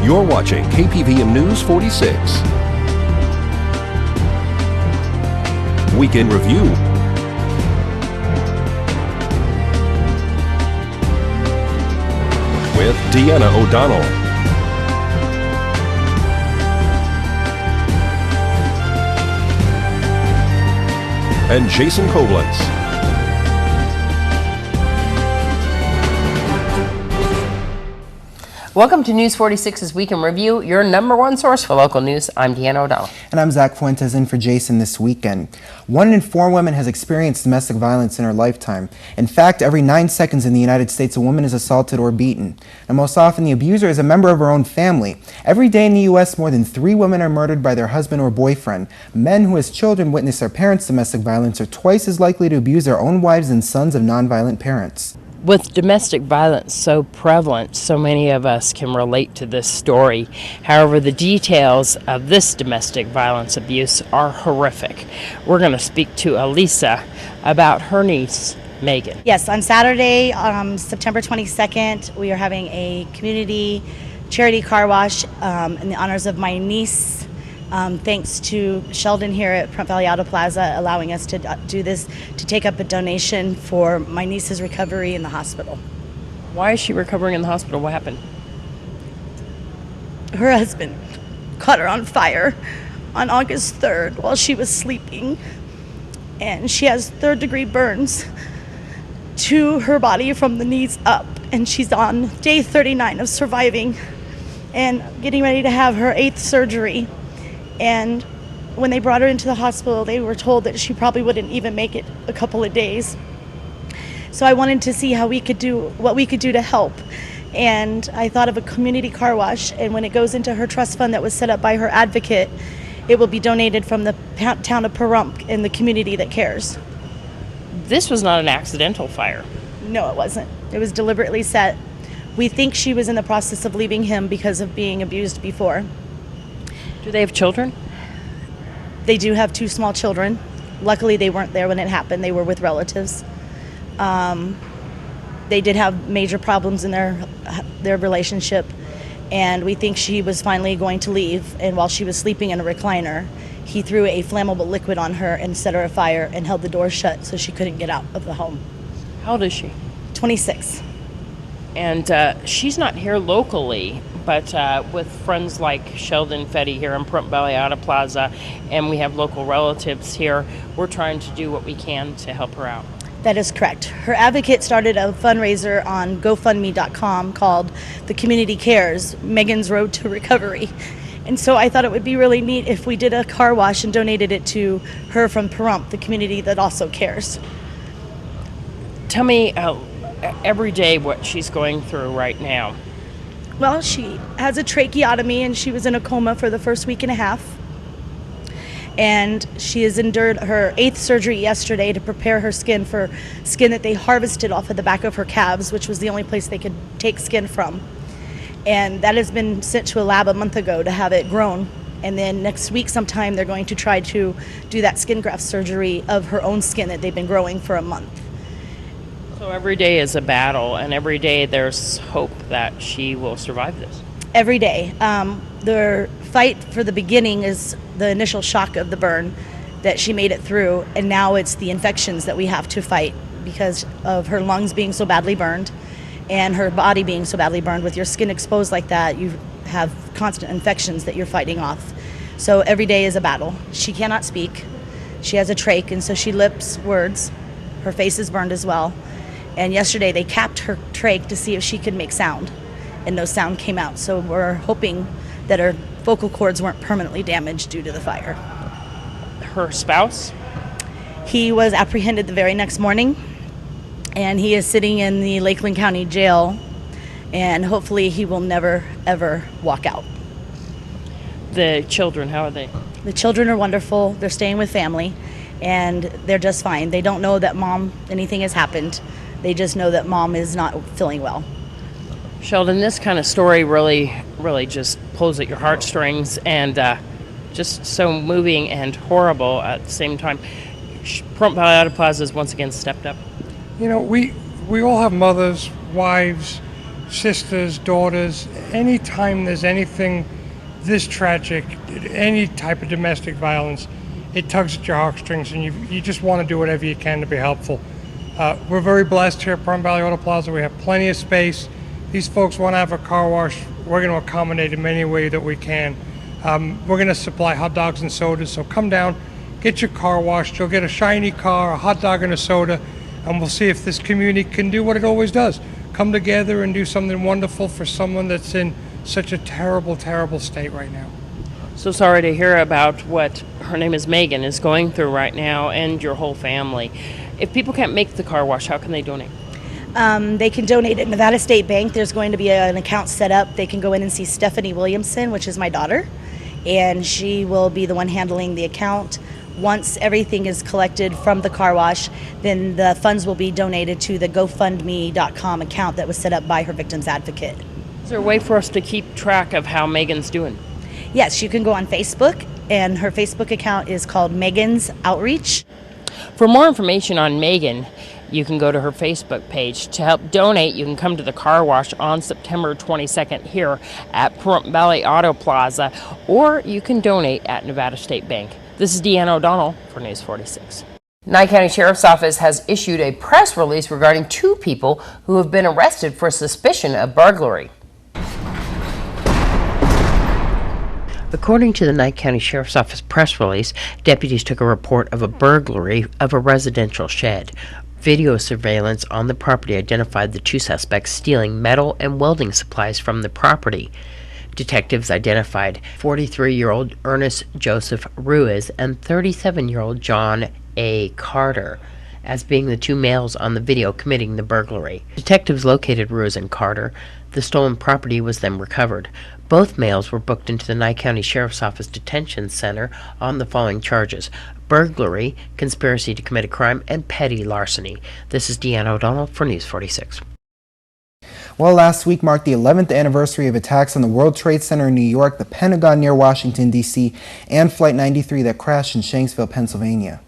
You're watching KPVM News 46. Weekend Review. With Deanna O'Donnell. And Jason Koblenz. Welcome to News 46's Week in Review, your number one source for local news. I'm Deanna O'Donnell. And I'm Zach Fuentes in for Jason this weekend. 1 in 4 women has experienced domestic violence in her lifetime. In fact, every 9 seconds in the United States, a woman is assaulted or beaten. And most often, the abuser is a member of her own family. Every day in the U.S., more than 3 women are murdered by their husband or boyfriend. Men who as children witness their parents' domestic violence are twice as likely to abuse their own wives and sons of nonviolent parents. With domestic violence so prevalent, so many of us can relate to this story. However, the details of this domestic violence abuse are horrific. We're going to speak to Elisa about her niece, Megan. Yes, on Saturday, September 22nd, we are having a community charity car wash in the honors of my niece. Thanks to Sheldon here at Pahrump Valley Auto Plaza allowing us to do this, to take up a donation for my niece's recovery in the hospital. Why is she recovering in the hospital? What happened? Her husband caught her on fire on August 3rd while she was sleeping, and she has third-degree burns to her body from the knees up, and she's on day 39 of surviving and getting ready to have her 8th surgery. And when they brought her into the hospital, they were told that she probably wouldn't even make it a couple of days. So I wanted to see what we could do to help. And I thought of a community car wash, and when it goes into her trust fund that was set up by her advocate, it will be donated from the town of Pahrump in the community that cares. This was not an accidental fire. No, it wasn't. It was deliberately set. We think she was in the process of leaving him because of being abused before. Do they have children? They do have 2 small children. Luckily, they weren't there when it happened. They were with relatives. They did have major problems in their relationship, and we think she was finally going to leave. And while she was sleeping in a recliner, he threw a flammable liquid on her and set her afire and held the door shut so she couldn't get out of the home. How old is she? 26. And she's not here locally, but with friends like Sheldon Fetty here in Pahrump Valley Auto Plaza, and we have local relatives here, we're trying to do what we can to help her out. That is correct. Her advocate started a fundraiser on GoFundMe.com called The Community Cares, Megan's Road to Recovery. And so I thought it would be really neat if we did a car wash and donated it to her from Pahrump, the community that also cares. Tell me every day what she's going through right now. Well, she has a tracheotomy, and she was in a coma for the first week and a half. And she has endured her 8th surgery yesterday to prepare her skin for skin that they harvested off of the back of her calves, which was the only place they could take skin from. And that has been sent to a lab a month ago to have it grown. And then next week sometime they're going to try to do that skin graft surgery of her own skin that they've been growing for a month. So every day is a battle, and every day there's hope that she will survive this. Every day. The fight for the beginning is the initial shock of the burn that she made it through, and now it's the infections that we have to fight because of her lungs being so badly burned and her body being so badly burned. With your skin exposed like that, you have constant infections that you're fighting off. So every day is a battle. She cannot speak. She has a trach, and so she lips words. Her face is burned as well. And yesterday they capped her trach to see if she could make sound, and no sound came out. So we're hoping that her vocal cords weren't permanently damaged due to the fire. Her spouse? He was apprehended the very next morning, and he is sitting in the Lakeland County Jail, and hopefully he will never, ever walk out. The children, how are they? The children are wonderful. They're staying with family, and they're just fine. They don't know that anything has happened. They just know that mom is not feeling well. Sheldon, this kind of story really just pulls at your heartstrings, and just so moving and horrible at the same time. Pahrump Valley Auto Plaza has once again stepped up. You know, we all have mothers, wives, sisters, daughters, anytime there's anything this tragic, any type of domestic violence, it tugs at your heartstrings, and you just want to do whatever you can to be helpful. We're very blessed here at Pahrump Valley Auto Plaza. We have plenty of space. These folks want to have a car wash. We're going to accommodate in any way that we can. We're going to supply hot dogs and sodas, so come down, get your car washed. You'll get a shiny car, a hot dog and a soda, and we'll see if this community can do what it always does. Come together and do something wonderful for someone that's in such a terrible, terrible state right now. So sorry to hear about what her name is Megan is going through right now and your whole family. If people can't make the car wash, how can they donate? They can donate at Nevada State Bank. There's going to be an account set up. They can go in and see Stephanie Williamson, which is my daughter, and she will be the one handling the account. Once everything is collected from the car wash, then the funds will be donated to the GoFundMe.com account that was set up by her victim's advocate. Is there a way for us to keep track of how Megan's doing? Yes, you can go on Facebook, and her Facebook account is called Megan's Outreach. For more information on Megan, you can go to her Facebook page. To help donate, you can come to the car wash on September 22nd here at Pahrump Valley Auto Plaza, or you can donate at Nevada State Bank. This is Deanna O'Donnell for News 46. Nye County Sheriff's Office has issued a press release regarding 2 people who have been arrested for suspicion of burglary. According to the Nye County Sheriff's Office press release, deputies took a report of a burglary of a residential shed. Video surveillance on the property identified the 2 suspects stealing metal and welding supplies from the property. Detectives identified 43-year-old Ernest Joseph Ruiz and 37-year-old John A. Carter as being the 2 males on the video committing the burglary. Detectives located Ruiz and Carter. The stolen property was then recovered. Both males were booked into the Nye County Sheriff's Office Detention Center on the following charges: burglary, conspiracy to commit a crime, and petty larceny. This is Deanna O'Donnell for News 46. Well, last week marked the 11th anniversary of attacks on the World Trade Center in New York, the Pentagon near Washington, D.C., and Flight 93 that crashed in Shanksville, Pennsylvania.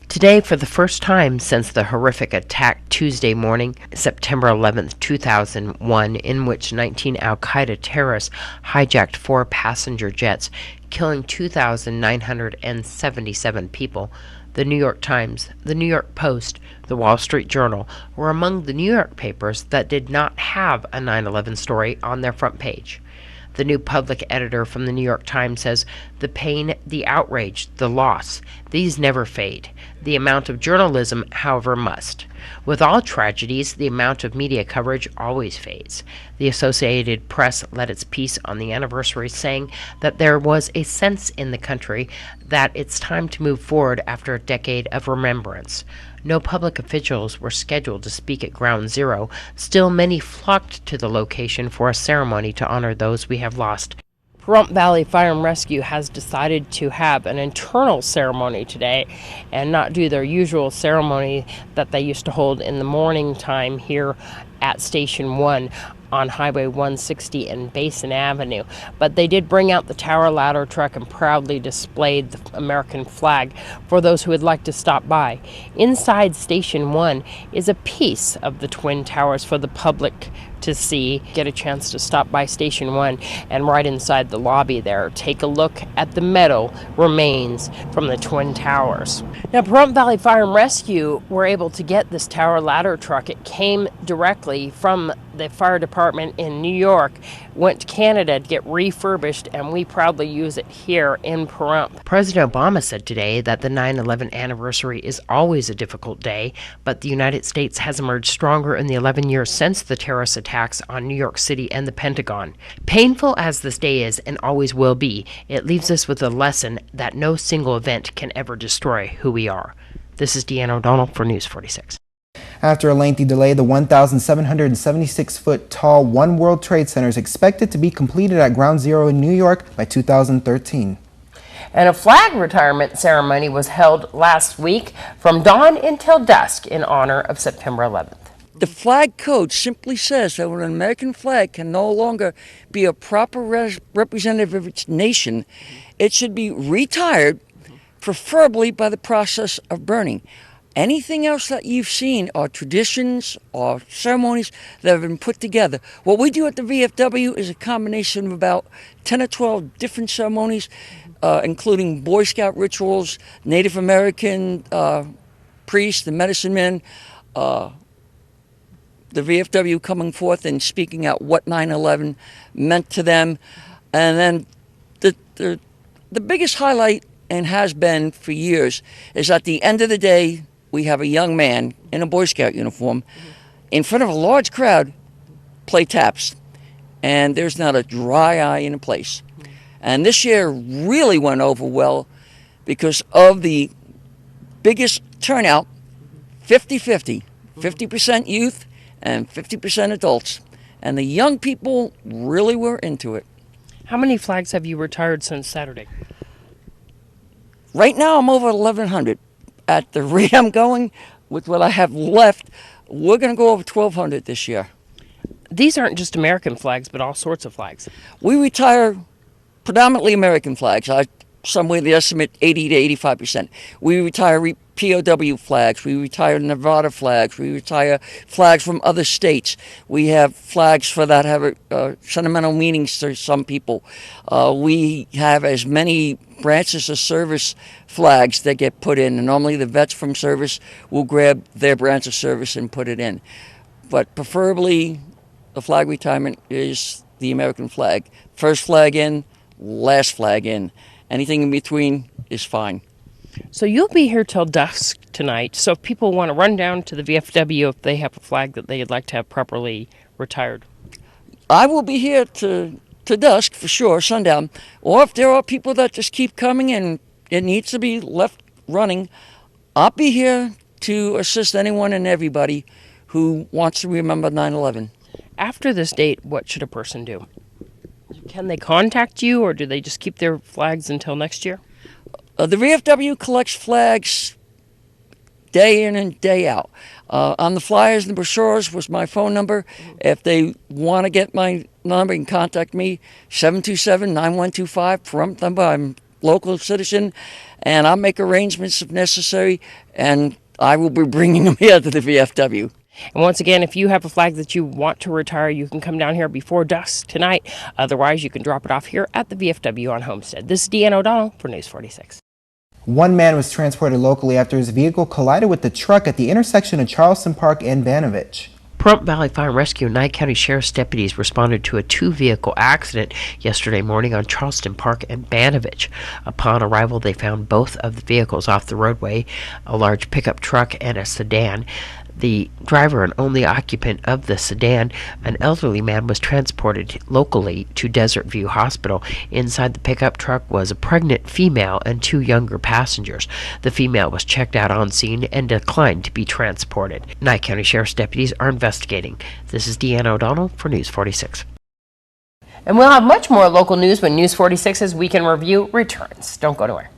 Today, for the first time since the horrific attack Tuesday morning, September 11, 2001, in which 19 al-Qaeda terrorists hijacked 4 passenger jets, killing 2,977 people, the New York Times, the New York Post, the Wall Street Journal were among the New York papers that did not have a 9/11 story on their front page. The new public editor from the New York Times says, "The pain, the outrage, the loss, these never fade. The amount of journalism, however, must. With all tragedies, the amount of media coverage always fades." The Associated Press led its piece on the anniversary, saying that there was a sense in the country that it's time to move forward after a decade of remembrance. No public officials were scheduled to speak at Ground Zero. Still, many flocked to the location for a ceremony to honor those we have lost. Pahrump Valley Fire and Rescue has decided to have an internal ceremony today and not do their usual ceremony that they used to hold in the morning time here at Station 1 on Highway 160 and Basin Avenue. But they did bring out the tower ladder truck and proudly displayed the American flag for those who would like to stop by. Inside Station 1 is a piece of the Twin Towers for the public to see. Get a chance to stop by Station 1, and right inside the lobby there, take a look at the metal remains from the Twin Towers. Now, Pahrump Valley Fire and Rescue were able to get this tower ladder truck. It came directly from the fire department in New York, went to Canada to get refurbished, and we proudly use it here in Pahrump. President Obama said today that the 9/11 anniversary is always a difficult day, but the United States has emerged stronger in the 11 years since the terrorist attacks on New York City and the Pentagon. Painful as this day is and always will be, it leaves us with a lesson that no single event can ever destroy who we are. This is Deanna O'Donnell for News 46. After a lengthy delay, the 1,776-foot tall One World Trade Center is expected to be completed at Ground Zero in New York by 2013. And a flag retirement ceremony was held last week from dawn until dusk in honor of September 11th. The flag code simply says that when an American flag can no longer be a proper representative of its nation, it should be retired, preferably by the process of burning. Anything else that you've seen are traditions or ceremonies that have been put together. What we do at the VFW is a combination of about 10 or 12 different ceremonies, including Boy Scout rituals, Native American priests, the medicine men, the VFW coming forth and speaking out what 9/11 meant to them. And then the biggest highlight, and has been for years, is at the end of the day, we have a young man in a Boy Scout uniform in front of a large crowd play taps. And there's not a dry eye in the place. And this year really went over well because of the biggest turnout, 50-50, 50% youth and 50% adults. And the young people really were into it. How many flags have you retired since Saturday? Right now I'm over 1,100. At the rate I'm going, with what I have left, we're going to go over 1,200 this year. These aren't just American flags, but all sorts of flags. We retire predominantly American flags. Somewhere they estimate 80 to 85%. We retire POW flags. We retire Nevada flags. We retire flags from other states. We have flags for that have sentimental meanings to some people. We have as many branches of service flags that get put in. And normally the vets from service will grab their branch of service and put it in. But preferably the flag retirement is the American flag. First flag in, last flag in. Anything in between is fine. So you'll be here till dusk tonight. So if people want to run down to the VFW if they have a flag that they'd like to have properly retired. I will be here to dusk for sure, sundown. Or if there are people that just keep coming and it needs to be left running, I'll be here to assist anyone and everybody who wants to remember 9/11. After this date, what should a person do? Can they contact you, or do they just keep their flags until next year? The VFW collects flags day in and day out. On the flyers and the brochures was my phone number. If they want to get my number, you can contact me, 727-9125, prompt number. I'm a local citizen, and I'll make arrangements if necessary, and I will be bringing them here to the VFW. And once again, if you have a flag that you want to retire, you can come down here before dusk tonight. Otherwise, you can drop it off here at the VFW on Homestead. This is Deanna O'Donnell for News 46. One man was transported locally after his vehicle collided with the truck at the intersection of Charleston Park and Vanovich. Pahrump Valley Fire and Rescue and Nye County Sheriff's deputies responded to a two-vehicle accident yesterday morning on Charleston Park and Vanovich. Upon arrival, they found both of the vehicles off the roadway, a large pickup truck and a sedan. The driver and only occupant of the sedan, an elderly man, was transported locally to Desert View Hospital. Inside the pickup truck was a pregnant female and two younger passengers. The female was checked out on scene and declined to be transported. Nye County Sheriff's deputies are investigating. This is Deanna O'Donnell for News 46. And we'll have much more local news when News 46's Weekend Review returns. Don't go nowhere.